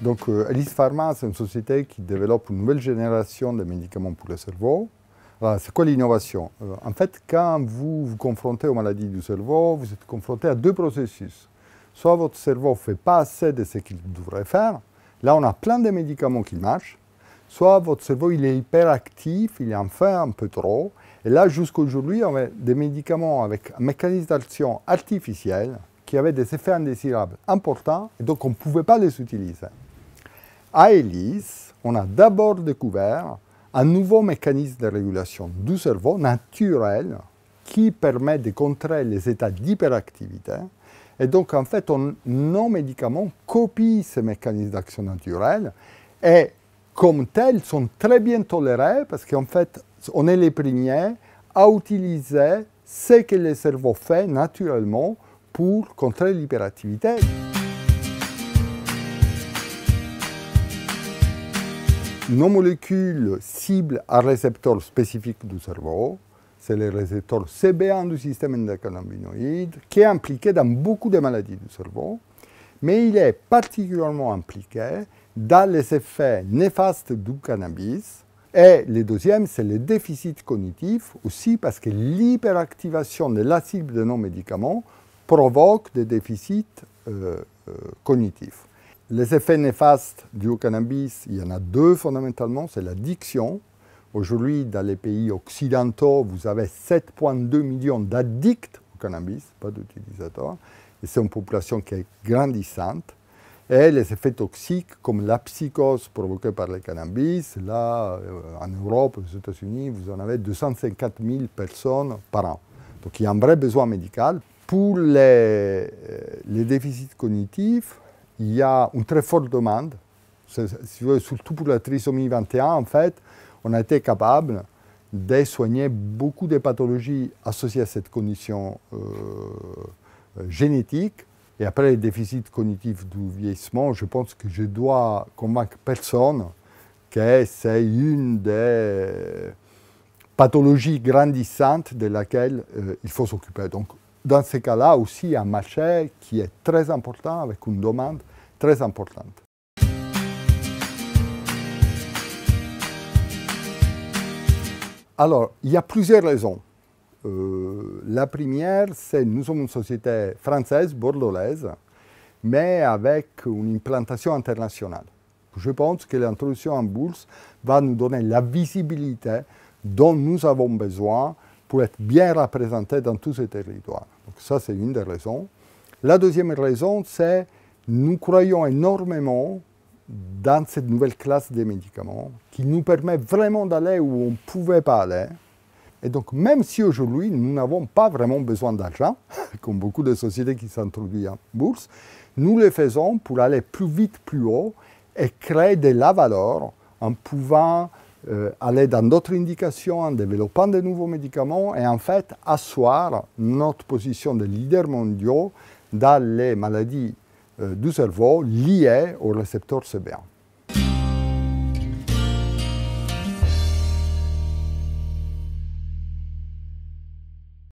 Donc, Elis Pharma, c'est une société qui développe une nouvelle génération de médicaments pour le cerveau. C'est quoi l'innovation? En fait, quand vous vous confrontez aux maladies du cerveau, vous êtes confronté à deux processus. Soit votre cerveau ne fait pas assez de ce qu'il devrait faire. Là, on a plein de médicaments qui marchent. Soit votre cerveau il est hyperactif, il en fait un peu trop. Et là, jusqu'à aujourd'hui, on a des médicaments avec un mécanisme d'action artificiel qui avait des effets indésirables importants, et donc on ne pouvait pas les utiliser. À Elis, on a d'abord découvert un nouveau mécanisme de régulation du cerveau naturel qui permet de contrer les états d'hyperactivité. Et donc, en fait, nos médicaments copient ces mécanismes d'action naturels et, comme tels, sont très bien tolérés parce qu'en fait, on est les premiers à utiliser ce que le cerveau fait naturellement pour contrer l'hyperactivité. Nos molécules ciblent un récepteur spécifique du cerveau. C'est le récepteur CB1 du système endocannabinoïde, qui est impliqué dans beaucoup de maladies du cerveau, mais il est particulièrement impliqué dans les effets néfastes du cannabis. Et le deuxième, c'est le déficit cognitif, aussi parce que l'hyperactivation de la cible de nos médicaments provoque des déficits cognitifs. Les effets néfastes du cannabis, il y en a deux fondamentalement, c'est l'addiction. Aujourd'hui, dans les pays occidentaux, vous avez 7,2 millions d'addicts au cannabis, pas d'utilisateurs, et c'est une population qui est grandissante. Et les effets toxiques, comme la psychose provoquée par le cannabis, là, en Europe, aux États-Unis, vous en avez 250 000 personnes par an. Donc il y a un vrai besoin médical. Pour les déficits cognitifs, il y a une très forte demande, surtout pour la trisomie 21, en fait, on a été capable de soigner beaucoup de pathologies associées à cette condition génétique. Et après les déficits cognitifs du vieillissement, je pense que je dois convaincre personne que c'est une des pathologies grandissantes de laquelle il faut s'occuper. Donc, dans ces cas-là aussi, il y a un marché qui est très important, avec une demande très importante. Alors, il y a plusieurs raisons. La première, c'est que nous sommes une société française, bordelaise, mais avec une implantation internationale. Je pense que l'introduction en bourse va nous donner la visibilité dont nous avons besoin pour être bien représentés dans tous ces territoires. Donc ça, c'est une des raisons. La deuxième raison, c'est que nous croyons énormément dans cette nouvelle classe de médicaments qui nous permet vraiment d'aller où on ne pouvait pas aller. Et donc, même si aujourd'hui, nous n'avons pas vraiment besoin d'argent, comme beaucoup de sociétés qui s'introduisent en bourse, nous le faisons pour aller plus vite, plus haut et créer de la valeur en pouvant aller dans d'autres indications, en développant de nouveaux médicaments et en fait asseoir notre position de leader mondial dans les maladies du cerveau liées au récepteur CB1.